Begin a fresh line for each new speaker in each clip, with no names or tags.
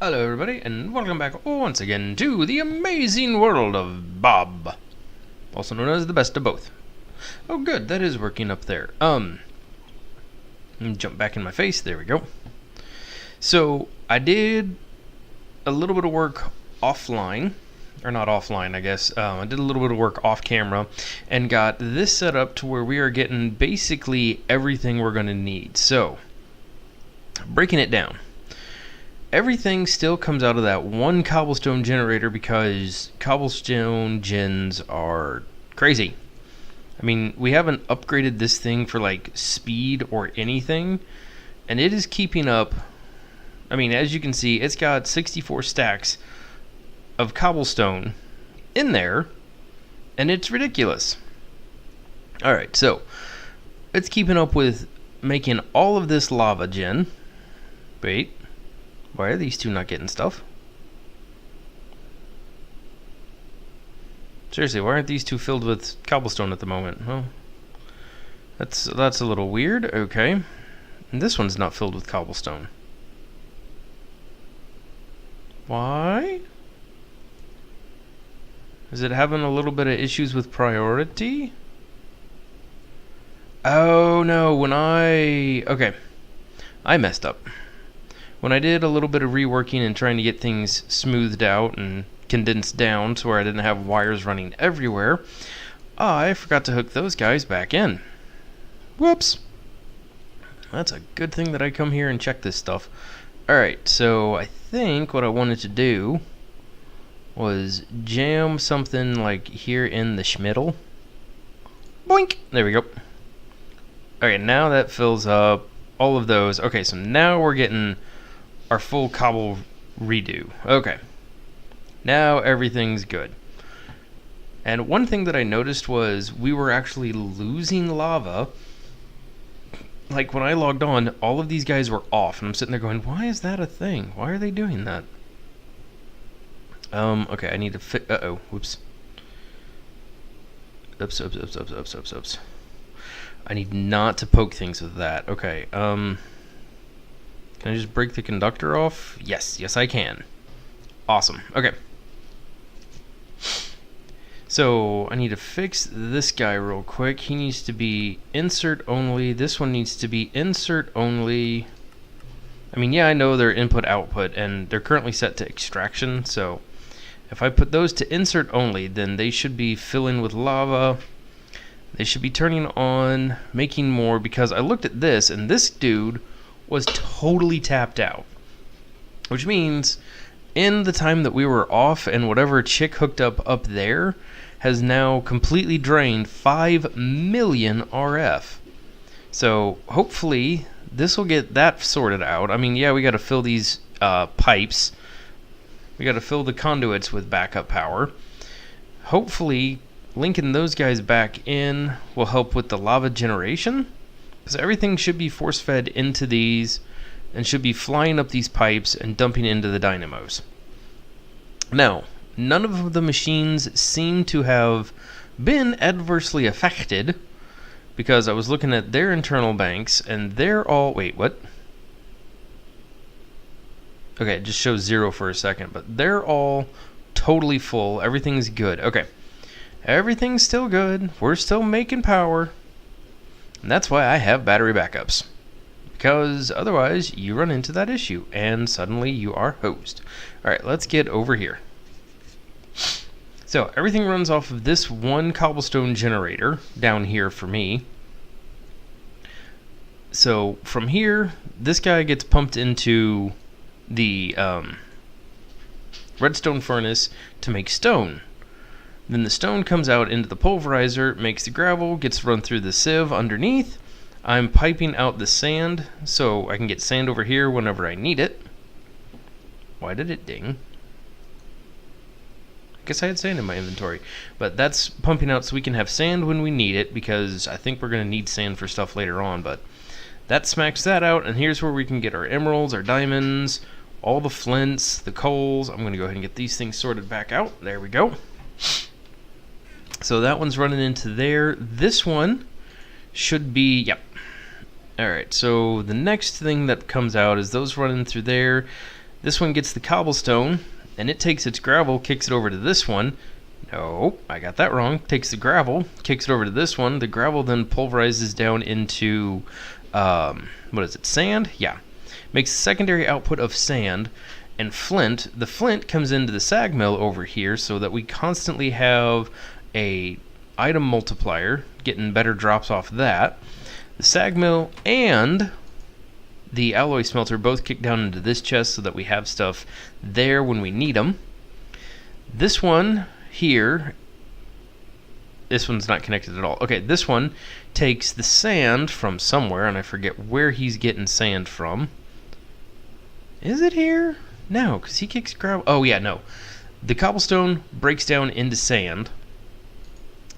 Hello everybody, and welcome back once again to the amazing world of Bob, also known as the best of both. Oh good, that is working up there. Jump back in my face, there we go. So, I did a little bit of work offline, or not offline I guess, I did a little bit of work off camera, and got this set up to where we are getting basically everything we're going to need. So, breaking it down. Everything still comes out of that one cobblestone generator because cobblestone gens are crazy. I mean, we haven't upgraded this thing for like speed or anything, and it is keeping up. I mean, as you can see, it's got 64 stacks of cobblestone in there, and it's ridiculous. Alright, so it's keeping up with making all of this lava gen. Wait. Why are these two not getting stuff? Seriously, why aren't these two filled with cobblestone at the moment? Well, that's a little weird. Okay. And this one's not filled with cobblestone. Why? Is it having a little bit of issues with priority? Oh no, okay. I messed up. When I did a little bit of reworking and trying to get things smoothed out and condensed down to where I didn't have wires running everywhere, I forgot to hook those guys back in. Whoops. That's a good thing that I come here and check this stuff. Alright, so I think what I wanted to do was jam something like here in the schmiddle. Boink! There we go. Alright, now that fills up all of those. Okay, so now we're getting our full cobble redo. Okay. Now everything's good. And one thing that I noticed was we were actually losing lava. Like when I logged on, all of these guys were off. And I'm sitting there going, why is that a thing? Why are they doing that? Okay, I need to fix... Uh-oh. Whoops. Oops. I need not to poke things with that. Okay, can I just break the conductor off? Yes I can. Awesome. Okay. So I need to fix this guy real quick. He needs to be insert only. This one needs to be insert only. I mean, yeah, I know they're input output and they're currently set to extraction. So if I put those to insert only, then they should be filling with lava. They should be turning on, making more, because I looked at this and this dude was totally tapped out, which means in the time that we were off and whatever chick hooked up there has now completely drained 5 million RF. So hopefully this will get that sorted out. I mean, yeah, we got to fill these pipes, we got to fill the conduits with backup power. Hopefully linking those guys back in will help with the lava generation, because everything should be force fed into these and should be flying up these pipes and dumping into the dynamos. Now, none of the machines seem to have been adversely affected, because I was looking at their internal banks and they're all... Wait, what? Okay, it just shows 0 for a second, but they're all totally full. Everything's good. Okay. Everything's still good. We're still making power. And that's why I have battery backups. Because otherwise you run into that issue and suddenly you are hosed. Alright, let's get over here. So everything runs off of this one cobblestone generator down here for me. So from here, this guy gets pumped into the redstone furnace to make stone. Then the stone comes out into the pulverizer, makes the gravel, gets run through the sieve underneath. I'm piping out the sand so I can get sand over here whenever I need it. Why did it ding? I guess I had sand in my inventory. But that's pumping out so we can have sand when we need it, because I think we're going to need sand for stuff later on. But that smacks that out, and here's where we can get our emeralds, our diamonds, all the flints, the coals. I'm going to go ahead and get these things sorted back out. There we go. So that one's running into there. This one should be, yep. Alright, so the next thing that comes out is those running through there. This one gets the cobblestone, and it takes its gravel, kicks it over to this one. No, I got that wrong. Takes the gravel, kicks it over to this one. The gravel then pulverizes down into, what is it, sand? Yeah. Makes secondary output of sand and flint. The flint comes into the sag mill over here so that we constantly have a item multiplier, getting better drops off that. The sag mill and the alloy smelter both kick down into this chest so that we have stuff there when we need them. This one here, this one's not connected at all. Okay, this one takes the sand from somewhere, and I forget where he's getting sand from. Is it here? No, because he kicks gravel. Oh, yeah, no. The cobblestone breaks down into sand.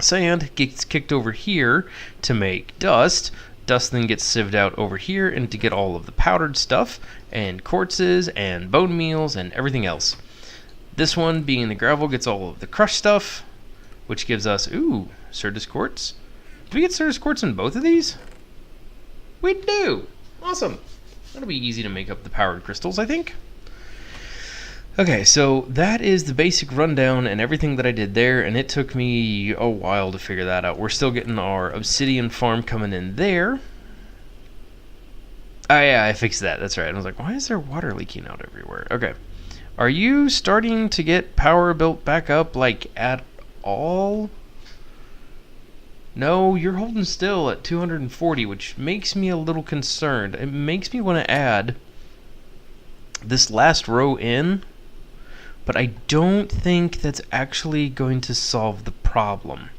Sand gets kicked over here to make dust. Dust then gets sieved out over here and to get all of the powdered stuff and quartzes and bone meals and everything else. This one, being the gravel, gets all of the crushed stuff, which gives us, ooh, Certus quartz. Do we get Certus quartz in both of these? We do. Awesome. That'll be easy to make up the powered crystals, I think. Okay, so that is the basic rundown and everything that I did there, and it took me a while to figure that out. We're still getting our obsidian farm coming in there. Oh yeah, I fixed that, that's right. I was like, why is there water leaking out everywhere? Okay. Are you starting to get power built back up, like, at all? No, you're holding still at 240, which makes me a little concerned. It makes me want to add this last row in, but I don't think that's actually going to solve the problem.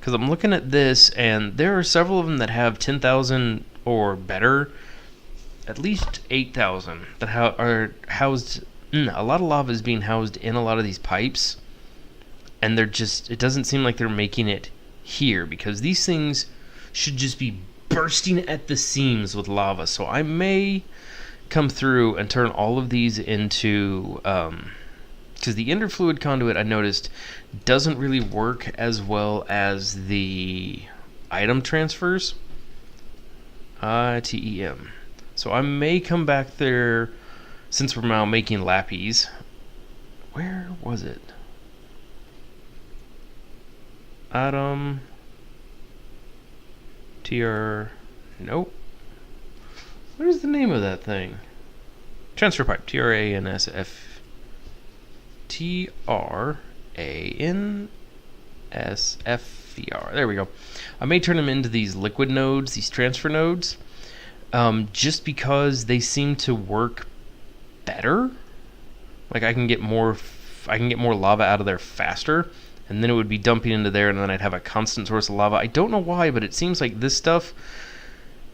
Because I'm looking at this, and there are several of them that have 10,000 or better, at least 8,000, that are housed. A lot of lava is being housed in a lot of these pipes, and they're just, it doesn't seem like they're making it here, because these things should just be bursting at the seams with lava. So I may come through and turn all of these into, because the ender fluid conduit, I noticed, doesn't really work as well as the item transfers. TEM. So I may come back there, since we're now making lapis. Where was it? Atom. TR. Nope. What is the name of that thing? Transfer pipe. TRANSF. TRANSFER. There we go. I may turn them into these liquid nodes, these transfer nodes, just because they seem to work better. Like I can get more lava out of there faster, and then it would be dumping into there, and then I'd have a constant source of lava. I don't know why, but it seems like this stuff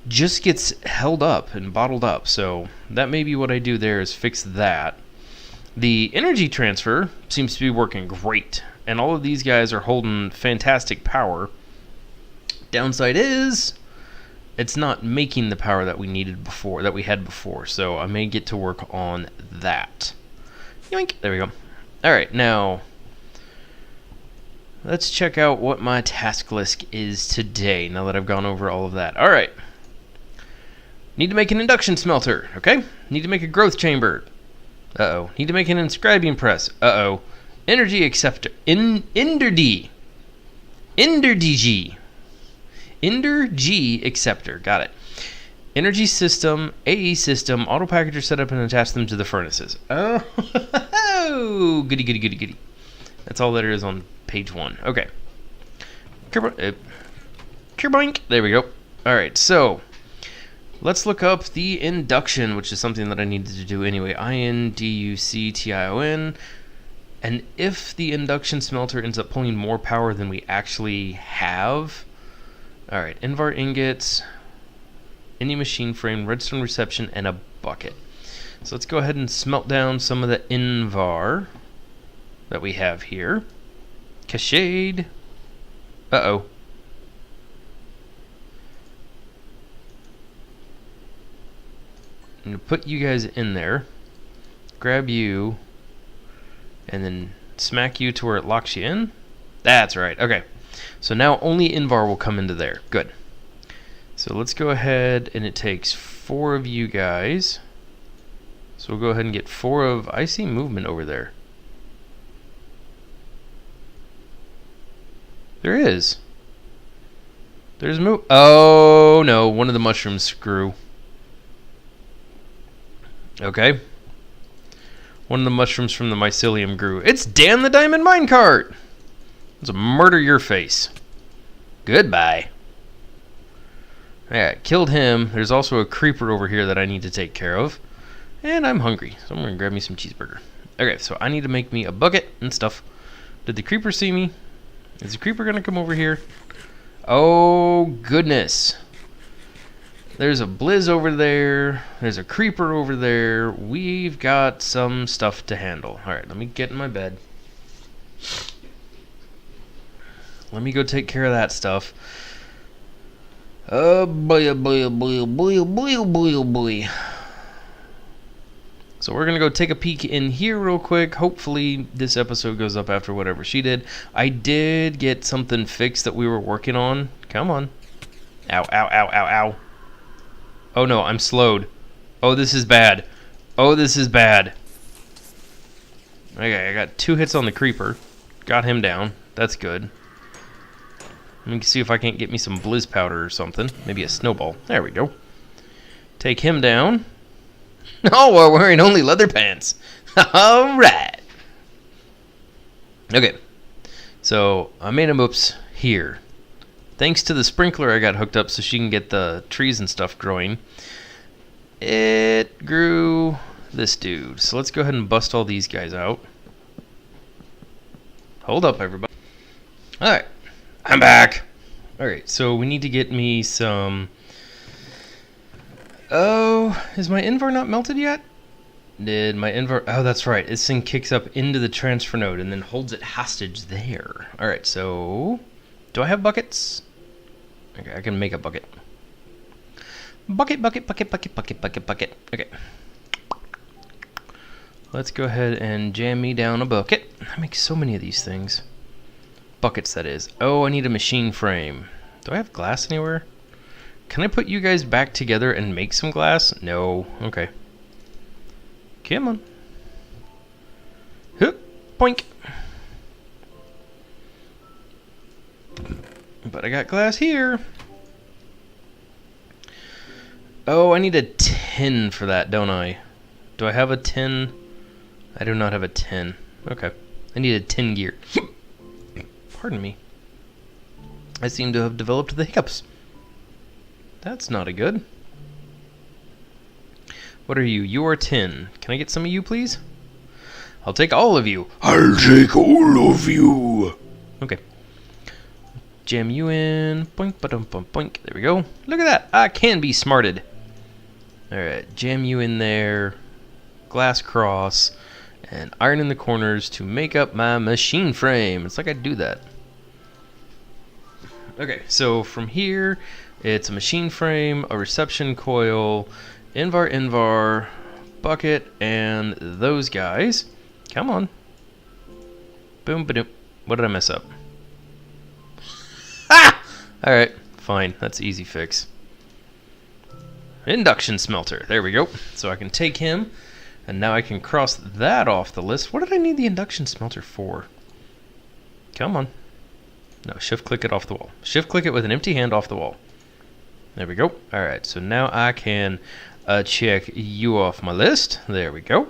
just gets held up and bottled up. So that may be what I do there, is fix that. The energy transfer seems to be working great, and all of these guys are holding fantastic power. Downside is it's not making the power that we needed before, that we had before, so I may get to work on that. Yoink! There we go. Alright, now let's check out what my task list is today, now that I've gone over all of that. Alright. Need to make an induction smelter, okay? Need to make a growth chamber. Uh-oh. Need to make an inscribing press. Uh-oh. Energy acceptor. Ender-G. Ender-G acceptor. Got it. Energy system, AE system, auto packager set up and attach them to the furnaces. Oh, goody, goody, goody, goody. That's all that is on page 1. Okay. Kerboink. There we go. Alright, so let's look up the induction, which is something that I needed to do anyway. INDUCTION. And if the induction smelter ends up pulling more power than we actually have. Alright, Invar ingots, any machine frame, redstone reception, and a bucket. So let's go ahead and smelt down some of the Invar that we have here. Cached. Uh-oh. I'm going to put you guys in there, grab you, and then smack you to where it locks you in. That's right. Okay. So now only Invar will come into there. Good. So let's go ahead, and it takes 4 of you guys. So we'll go ahead and get 4 of... I see movement over there. There is. There's oh, no. One of the mushrooms grew. Okay. One of the mushrooms from the mycelium grew. It's Dan the Diamond Minecart! Let's murder your face. Goodbye. Alright, killed him. There's also a creeper over here that I need to take care of. And I'm hungry, so I'm going to grab me some cheeseburger. Okay, so I need to make me a bucket and stuff. Did the creeper see me? Is the creeper going to come over here? Oh, goodness. There's a blizz over there. There's a creeper over there. We've got some stuff to handle. Alright, let me get in my bed. Let me go take care of that stuff. Oh boy, oh boy, oh boy, oh boy, oh boy, oh boy, oh boy. So we're going to go take a peek in here real quick. Hopefully this episode goes up after whatever she did. I did get something fixed that we were working on. Come on. Ow, ow, ow, ow, ow. Oh no, I'm slowed. Oh, this is bad. Oh, this is bad. Okay, I got 2 hits on the creeper. Got him down. That's good. Let me see if I can't get me some blizz powder or something. Maybe a snowball. There we go. Take him down. Oh, we're wearing only leather pants. Alright. Okay. So, I made him oops here. Thanks to the sprinkler I got hooked up so she can get the trees and stuff growing. It grew this dude. So let's go ahead and bust all these guys out. Hold up, everybody. Alright. I'm back. Alright, so we need to get me some... Oh, is my invar not melted yet? Did my invar... Oh, that's right. This thing kicks up into the transfer node and then holds it hostage there. Alright, so... Do I have buckets? Okay, I can make a bucket. Bucket, bucket, bucket, bucket, bucket, bucket, bucket. Okay. Let's go ahead and jam me down a bucket. I make so many of these things. Buckets, that is. Oh, I need a machine frame. Do I have glass anywhere? Can I put you guys back together and make some glass? No. Okay. Come on. Hup. Boink. But I got glass here. Oh, I need a tin for that, don't I? Do I have a tin? I do not have a tin. Okay. I need a tin gear. Pardon me. I seem to have developed the hiccups. That's not a good. What are you? You are tin. Can I get some of you, please? I'll take all of you. I'll take all of you. Okay. Jam you in. Boink, ba-dum, bum, boink. There we go. Look at that. I can be smarted. Alright. Jam you in there. Glass cross. And iron in the corners to make up my machine frame. It's like I do that. Okay. So from here, it's a machine frame, a reception coil, invar, bucket, and those guys. Come on. Boom, ba-doom. What did I mess up? Ah! Alright, fine. That's easy fix. Induction smelter. There we go. So I can take him, and now I can cross that off the list. What did I need the induction smelter for? Come on. No, shift click it off the wall. Shift click it with an empty hand off the wall. There we go. Alright, so now I can check you off my list. There we go.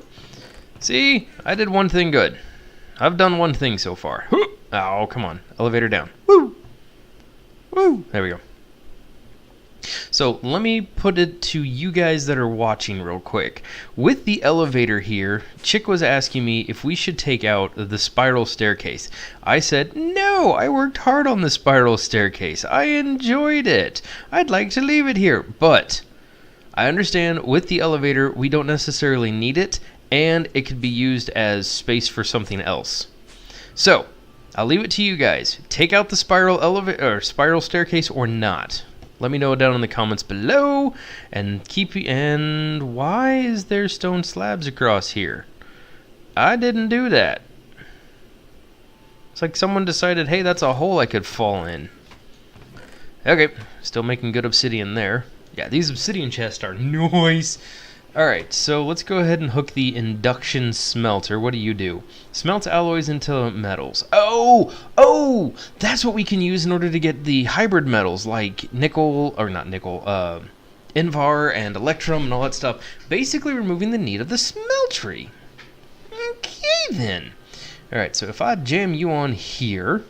See, I did one thing good. I've done one thing so far. Oh, come on. Elevator down. Woo! Woo! There we go. So let me put it to you guys that are watching real quick. With the elevator here, Chick was asking me if we should take out the spiral staircase. I said, no, I worked hard on the spiral staircase. I enjoyed it. I'd like to leave it here. But I understand with the elevator, we don't necessarily need it, and it could be used as space for something else. So I'll leave it to you guys. Take out the spiral elevator or spiral staircase or not. Let me know down in the comments below, and and why is there stone slabs across here? I didn't do that. It's like someone decided, hey, that's a hole I could fall in. Okay, still making good obsidian there. Yeah, these obsidian chests are nice. Alright, so let's go ahead and hook the induction smelter. What do? Smelts alloys into metals. Oh! That's what we can use in order to get the hybrid metals, like nickel, or not nickel, Invar and Electrum and all that stuff. Basically removing the need of the smeltery. Okay, then. Alright, so if I jam you on here,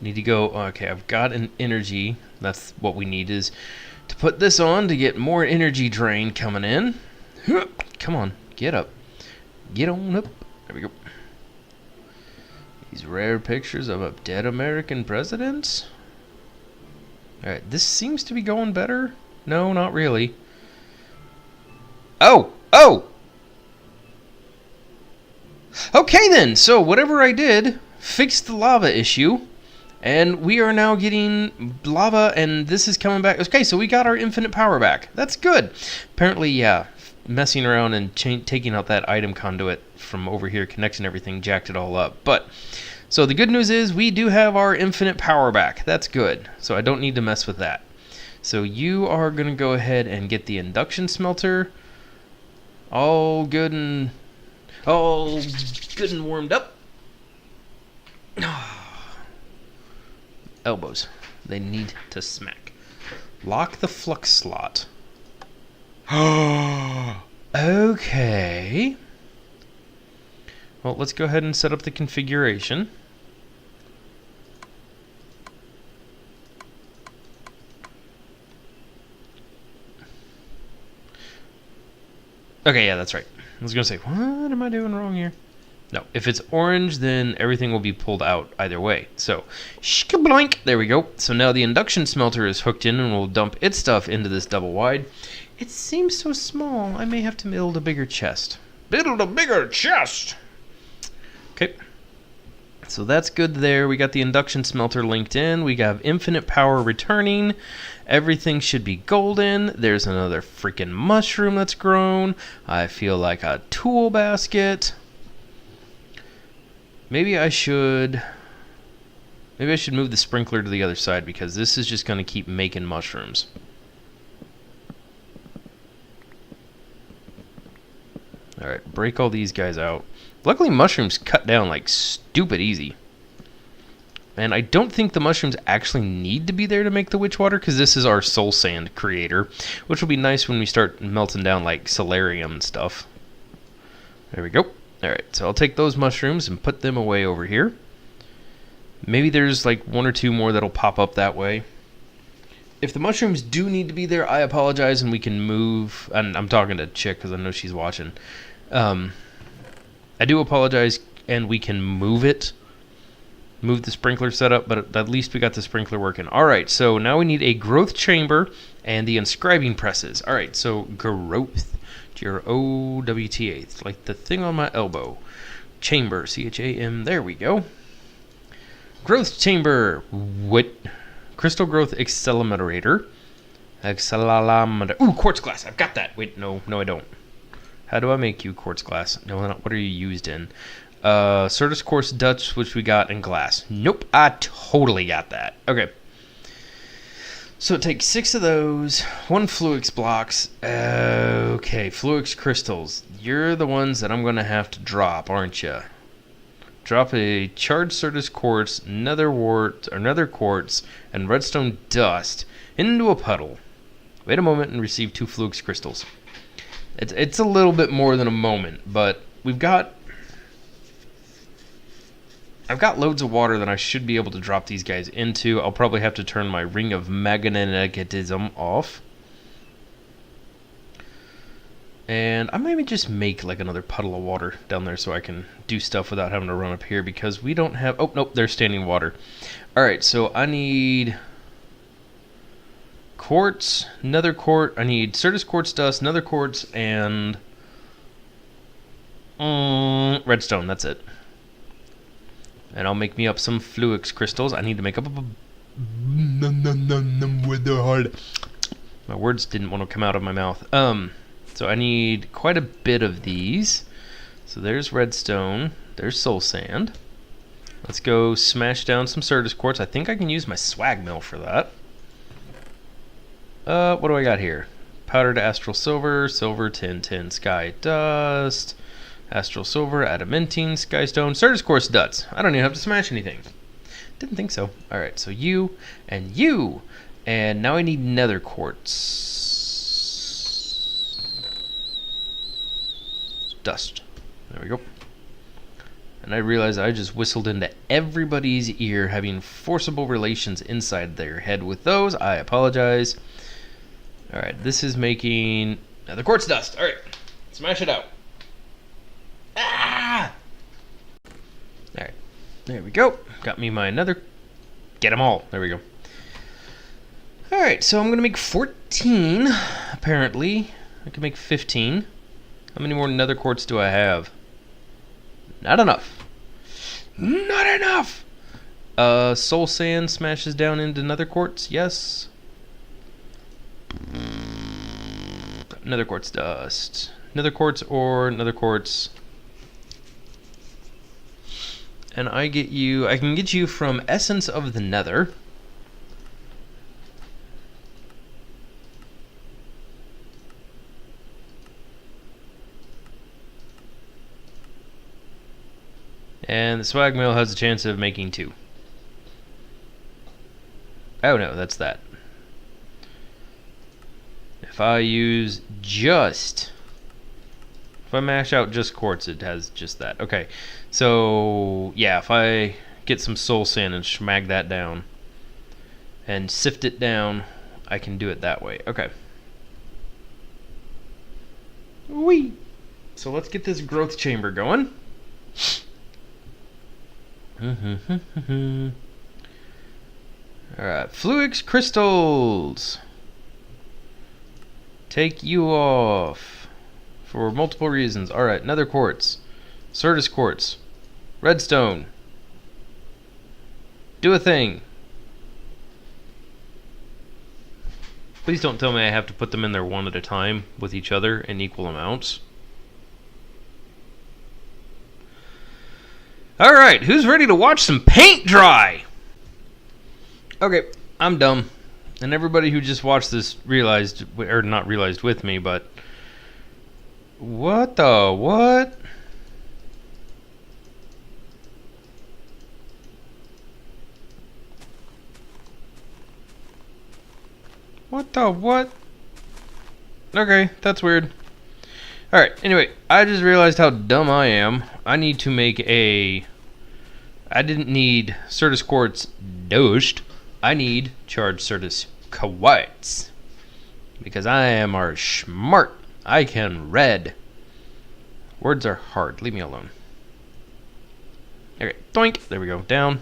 need to go, okay, I've got an energy. That's what we need, is to put this on to get more energy drain coming in. Come on, get up. Get on up. There we go. These rare pictures of a dead American president. Alright, this seems to be going better. No, not really. Oh! Okay then, so whatever I did fixed the lava issue. And we are now getting lava, and this is coming back. Okay, so we got our infinite power back. That's good. Apparently, yeah, messing around and taking out that item conduit from over here, connecting everything, jacked it all up. But, so the good news is we do have our infinite power back. That's good. So I don't need to mess with that. So you are going to go ahead and get the induction smelter. All good and warmed up. Elbows. They need to smack. Lock the flux slot. Okay. Well, let's go ahead and set up the configuration. Okay, yeah, that's right. I was going to say, what am I doing wrong here? No, if it's orange, then everything will be pulled out either way. So, skyblock, there we go. So now the induction smelter is hooked in and we'll dump its stuff into this double wide. It seems so small, I may have to build a bigger chest. Build a bigger chest! Okay. So that's good there. We got the induction smelter linked in. We got infinite power returning. Everything should be golden. There's another freaking mushroom that's grown. I feel like a tool basket. Maybe I should move the sprinkler to the other side because this is just going to keep making mushrooms. Alright, break all these guys out. Luckily mushrooms cut down like stupid easy. And I don't think the mushrooms actually need to be there to make the witch water because this is our soul sand creator, which will be nice when we start melting down like solarium and stuff. There we go. Alright, so I'll take those mushrooms and put them away over here. Maybe there's like one or two more that'll pop up that way. If the mushrooms do need to be there, I apologize and we can move. And I'm talking to Chick because I know she's watching. I do apologize and we can move it. Move the sprinkler setup, but at least we got the sprinkler working. Alright, so now we need a growth chamber and the inscribing presses. Alright, so growth. G-R-O-W-T-H, like the thing on my elbow. Chamber, C-H-A-M, there we go. Growth chamber. What? Crystal growth accelerator. Ooh, quartz glass, I've got that. Wait, no, I don't. How do I make you quartz glass? No, what are you used in? Certus quartz Dutch, which we got in glass. Nope, I totally got that. Okay. So it takes 6 of those, 1 Fluix blocks. Okay, Fluix crystals. You're the ones that I'm going to have to drop, aren't you? Drop a charged Certus quartz, nether quartz, and redstone dust into a puddle. Wait a moment and receive 2 Fluix crystals. It's a little bit more than a moment, but I've got loads of water that I should be able to drop these guys into. I'll probably have to turn my ring of magnetism off. And I maybe just make like another puddle of water down there so I can do stuff without having to run up here because we don't have... Oh, nope, there's standing water. Alright, so I need quartz, nether quartz. I need Certus quartz dust, nether quartz, and redstone. That's it. And I'll make me up some Fluix crystals. I need to make up a... My words didn't want to come out of my mouth. So I need quite a bit of these. So there's redstone. There's soul sand. Let's go smash down some Certus quartz. I think I can use my swag mill for that. What do I got here? powder to astral silver, silver, tin, tin, sky dust, astral silver, adamantine, sky stone, Certus quartz duds. I don't even have to smash anything. Didn't think so. Alright, so you and you. And now I need nether quartz. Dust. There we go. And I realized I just whistled into everybody's ear having forcible relations inside their head with those. I apologize. Alright, this is making nether quartz dust. Alright, smash it out. Ah! Alright, there we go. Got me my nether. Get them all. There we go. Alright, so I'm going to make 14, apparently. I can make 15. How many more nether quartz do I have? Not enough. Not enough! Soul sand smashes down into nether quartz. Yes. Nether quartz dust. Nether quartz or nether quartz. And I can get you from Essence of the Nether. And the swag mail has a chance of making 2. Oh no, that's that. If I mash out just quartz, it has just that. Okay, so yeah, if I get some soul sand and schmag that down and sift it down, I can do it that way. Okay. Whee! So let's get this growth chamber going. Alright, Fluix crystals. Take you off for multiple reasons. Alright, nether quartz, Certus quartz, redstone. Do a thing. Please don't tell me I have to put them in there one at a time with each other in equal amounts. Alright, who's ready to watch some paint dry? Okay, I'm dumb. And everybody who just watched this realized, or not realized with me, but... What the what? What the what? Okay, that's weird. Alright, anyway, I just realized how dumb I am. I need to make a... I didn't need Certus quartz dosed. I need charged Certus quartz. Because I am our smart. I can read. Words are hard. Leave me alone. Okay, doink. There we go. Down.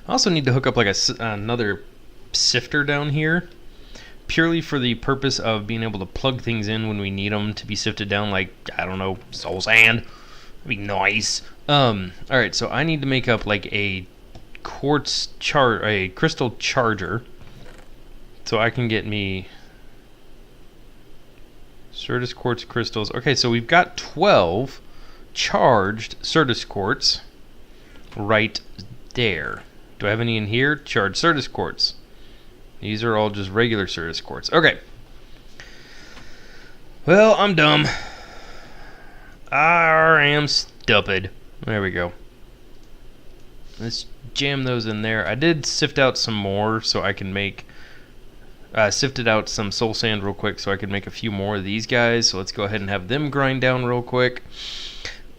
I also need to hook up like another sifter down here. Purely for the purpose of being able to plug things in when we need them to be sifted down, like, I don't know, soul sand. That'd be nice. Alright, so I need to make up like a crystal charger. So I can get me Certus quartz crystals. Okay, so we've got 12 charged Certus quartz right there. Do I have any in here? Charged Certus quartz. These are all just regular Certus quartz. Okay. Well, I'm dumb. I am stupid. There we go. Let's jam those in there. I did sift out some more so I can make... sifted out some soul sand real quick so I can make a few more of these guys. So let's go ahead and have them grind down real quick.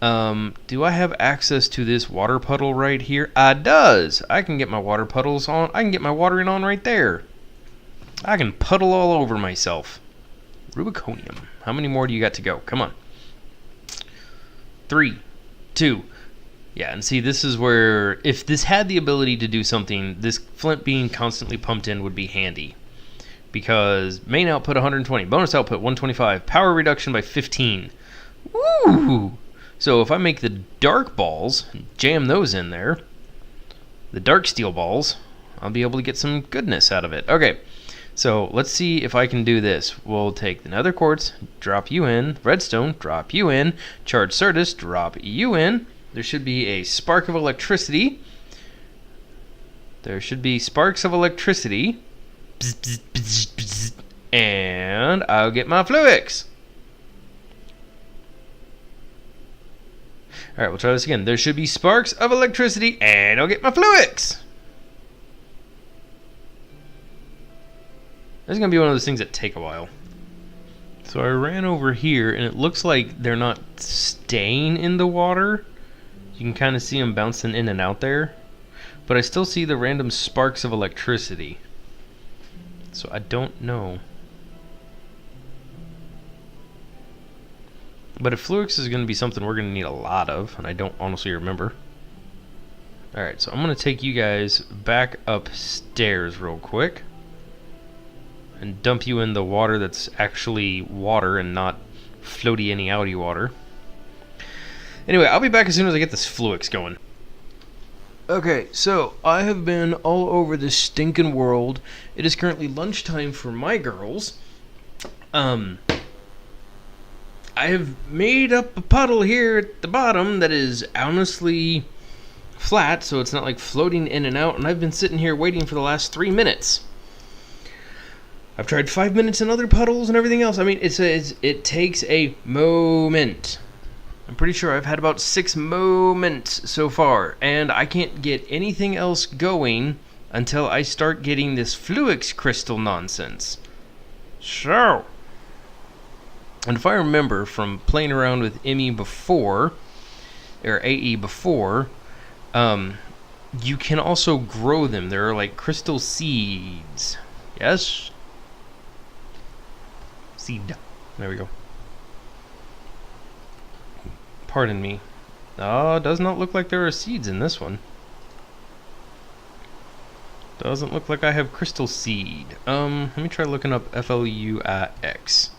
Do I have access to this water puddle right here? I does. I can get my water puddles on. I can get my watering on right there. I can puddle all over myself. Rubiconium. How many more do you got to go? Come on. 3, 2. Yeah, and see, this is where, if this had the ability to do something, this flint being constantly pumped in would be handy. Because main output 120, bonus output 125, power reduction by 15. Woo! So if I make the dark balls, jam those in there, the dark steel balls, I'll be able to get some goodness out of it. Okay, so let's see if I can do this. We'll take the nether quartz, drop you in, redstone, drop you in, charged Certus, drop you in. There should be a spark of electricity. There should be sparks of electricity. Bzz, bzz, bzz, bzz. and I'll get my Fluix. Alright, we'll try this again. There should be sparks of electricity, and I'll get my Fluix. This is going to be one of those things that take a while. So I ran over here, and it looks like they're not staying in the water. You can kind of see them bouncing in and out there. But I still see the random sparks of electricity. So I don't know. But if Fluix is going to be something we're going to need a lot of, and I don't honestly remember. Alright, so I'm going to take you guys back upstairs real quick. And dump you in the water that's actually water and not floaty any outy water. Anyway, I'll be back as soon as I get this Fluix going. Okay, so I have been all over this stinking world. It is currently lunchtime for my girls. I have made up a puddle here at the bottom that is honestly flat, so it's not like floating in and out, and I've been sitting here waiting for the last 3 minutes. I've tried 5 minutes in other puddles and everything else. I mean, it takes a moment. I'm pretty sure I've had about 6 moments so far, and I can't get anything else going until I start getting this Fluix crystal nonsense. So, and if I remember from playing around with ME before, or AE before, you can also grow them. There are like crystal seeds. Yes? Seed. There we go. Pardon me. Oh, it does not look like there are seeds in this one. Doesn't look like I have crystal seed. Let me try looking up Fluix.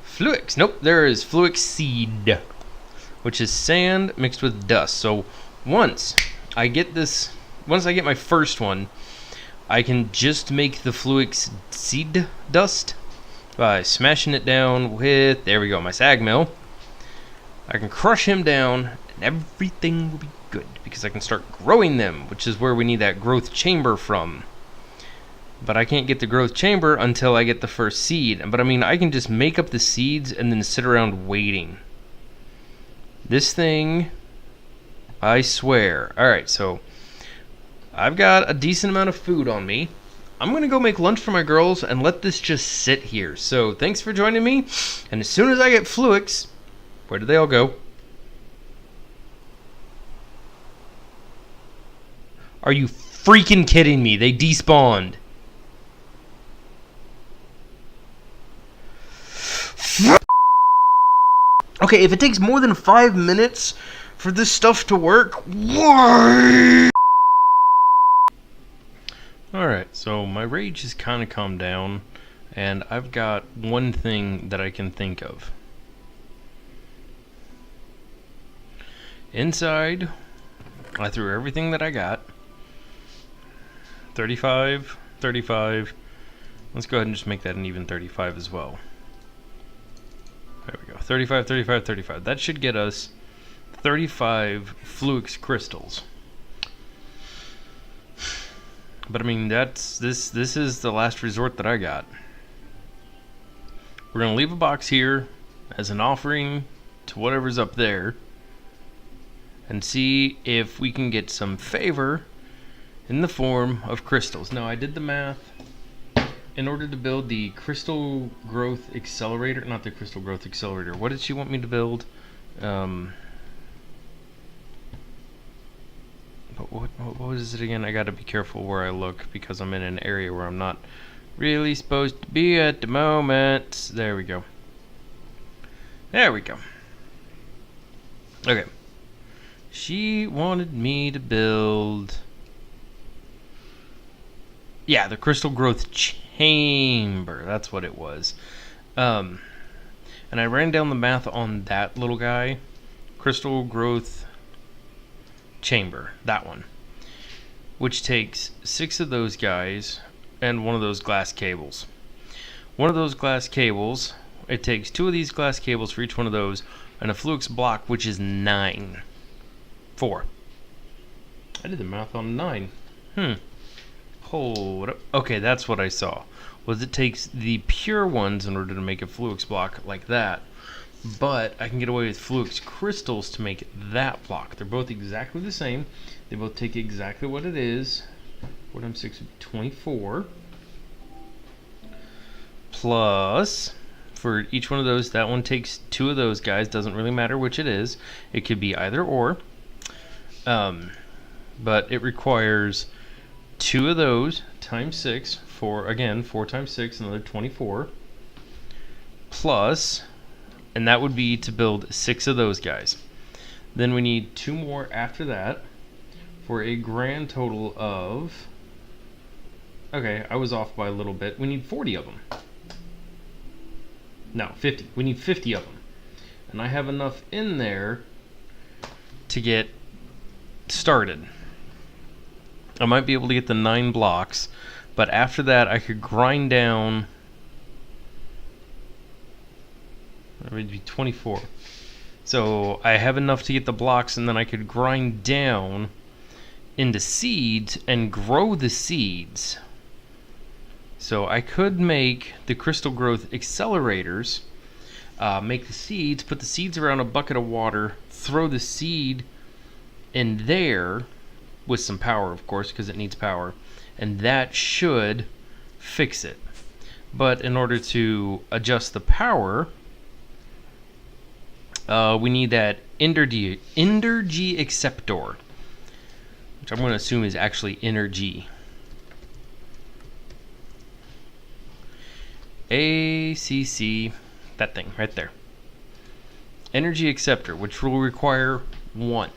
Fluix. Nope, there is Fluix seed, which is sand mixed with dust. So once I get my first one, I can just make the Fluix seed dust by smashing it down with, there we go, my sag mill. I can crush him down, and everything will be good, because I can start growing them, which is where we need that growth chamber from. But I can't get the growth chamber until I get the first seed. But I mean, I can just make up the seeds and then sit around waiting. This thing, I swear. Alright, so I've got a decent amount of food on me. I'm going to go make lunch for my girls and let this just sit here. So thanks for joining me. And as soon as I get Fluix, where did they all go? Are you freaking kidding me? They despawned. Okay, if it takes more than 5 minutes for this stuff to work, why? Alright, so my rage has kind of calmed down, and I've got one thing that I can think of. Inside, I threw everything that I got. 35, 35. Let's go ahead and just make that an even 35 as well. There we go. 35, 35, 35. That should get us 35 Fluix crystals. But I mean, this is the last resort that I got. We're gonna leave a box here as an offering to whatever's up there, and see if we can get some favor in the form of crystals. Now, I did the math. In order to build the crystal growth accelerator, not the crystal growth accelerator, what did she want me to build? But what was it again? I gotta be careful where I look, because I'm in an area where I'm not really supposed to be at the moment. There we go. There we go. Okay. She wanted me to build... yeah, the crystal growth chamber. That's what it was. And I ran down the math on that little guy. Crystal growth chamber. That one. Which takes 6 of those guys and one of those glass cables. One of those glass cables, it takes 2 of these glass cables for each one of those, and a Fluix block, which is 9. 4. I did the math on 9. Hold up. Okay, that's what I saw. Was it takes the pure ones in order to make a Fluix block like that. But I can get away with Fluix crystals to make that block. They're both exactly the same. They both take exactly what it is. 4 times 6 would be 24. Plus, for each one of those, that one takes 2 of those guys. Doesn't really matter which it is. It could be either or. But it requires 2 of those times 6 for, again, 4 times 6, another 24. Plus, and that would be to build 6 of those guys. Then we need 2 more after that for a grand total of, okay, I was off by a little bit. We need 40 of them. No, 50. We need 50 of them. And I have enough in there to get started. I might be able to get the 9 blocks, but after that I could grind down. That would be 24. So I have enough to get the blocks, and then I could grind down into seeds and grow the seeds. So I could make the crystal growth accelerators, make the seeds, put the seeds around a bucket of water, throw the seed in there with some power, of course, because it needs power, and that should fix it. But in order to adjust the power, we need that energy acceptor, which I'm going to assume is actually energy. ACC, that thing right there. Energy acceptor, which will require 1.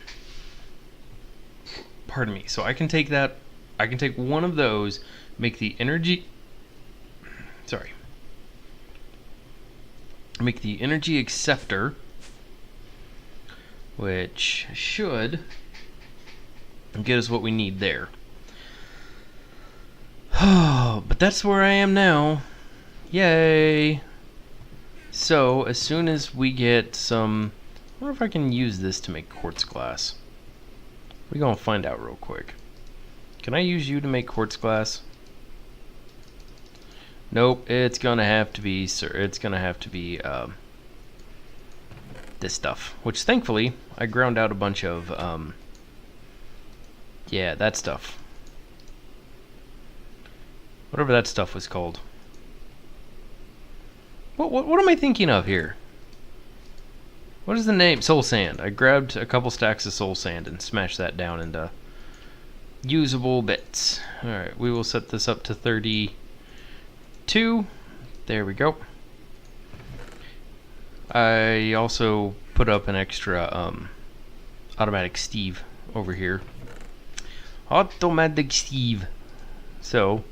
Pardon me. So I can take that, I can take one of those, make the energy, make the energy acceptor, which should get us what we need there. But that's where I am now. Yay! So as soon as we get some, I wonder if I can use this to make quartz glass. We're gonna find out real quick. Can I use you to make quartz glass? Nope, it's gonna have to be, it's gonna have to be this stuff, which thankfully I ground out a bunch of yeah, that stuff, whatever that stuff was called. What am I thinking of here? What is the name? Soul sand. I grabbed a couple stacks of soul sand and smashed that down into usable bits. Alright, we will set this up to 32. There we go. I also put up an extra automatic Steve over here. Automatic Steve. So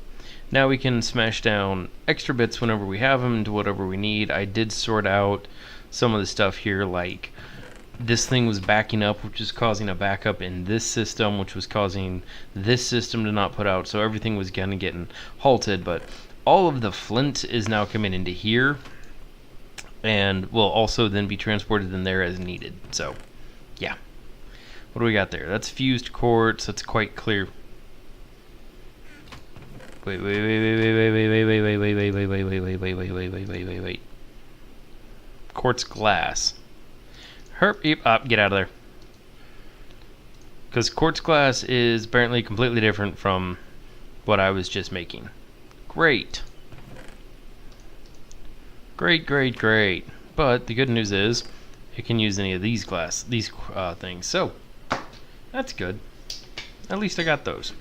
now we can smash down extra bits whenever we have them into whatever we need. I did sort out some of the stuff here, like this thing was backing up, which is causing a backup in this system, which was causing this system to not put out, so everything was kind of getting halted. But all of the flint is now coming into here and will also then be transported in there as needed. So yeah, what do we got there? That's fused quartz. That's quite clear. Wait. Quartz glass. Herp, get out of there. Because quartz glass is apparently completely different from what I was just making. Great. Great. But the good news is it can use any of these things. So that's good. At least I got those.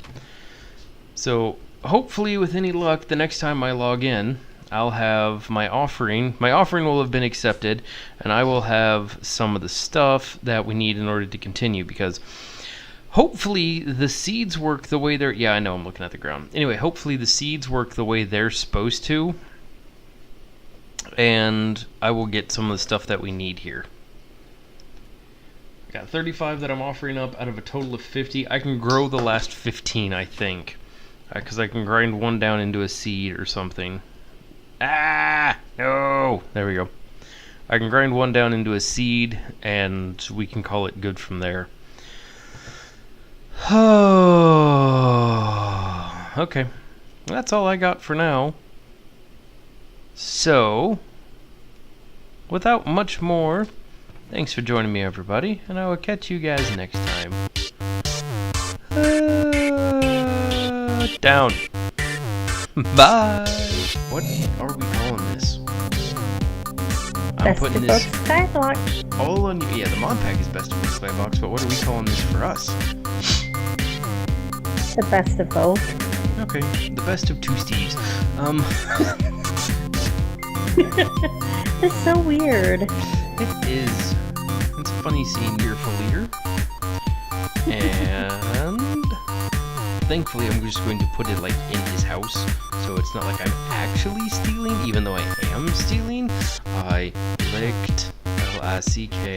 So hopefully, with any luck, the next time I log in, I'll have my offering. My offering will have been accepted, and I will have some of the stuff that we need in order to continue, because hopefully the seeds work the way they're... Yeah, I know, I'm looking at the ground. Anyway, hopefully the seeds work the way they're supposed to, and I will get some of the stuff that we need here. I got 35 that I'm offering up out of a total of 50. I can grow the last 15, I think, because I can grind one down into a seed or something. No! There we go. I can grind one down into a seed, and we can call it good from there. Oh, Okay. That's all I got for now. So, without much more, thanks for joining me, everybody, and I will catch you guys next time. Down. Bye. What are we calling this? I'm
Best
putting
of
this
both Skyblock.
all on you. Yeah, the mod pack is best of both Skybox, but what are we calling this for us?
The best of both.
Okay, the best of two Steves.
It's so weird.
It is. It's funny seeing your full leader. And thankfully I'm just going to put it like in his house, so it's not like I'm actually stealing, even though I am stealing. I licked L-I-C-K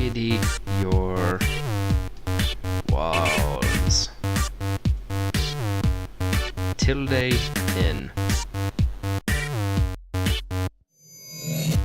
itty your walls. Tilde in.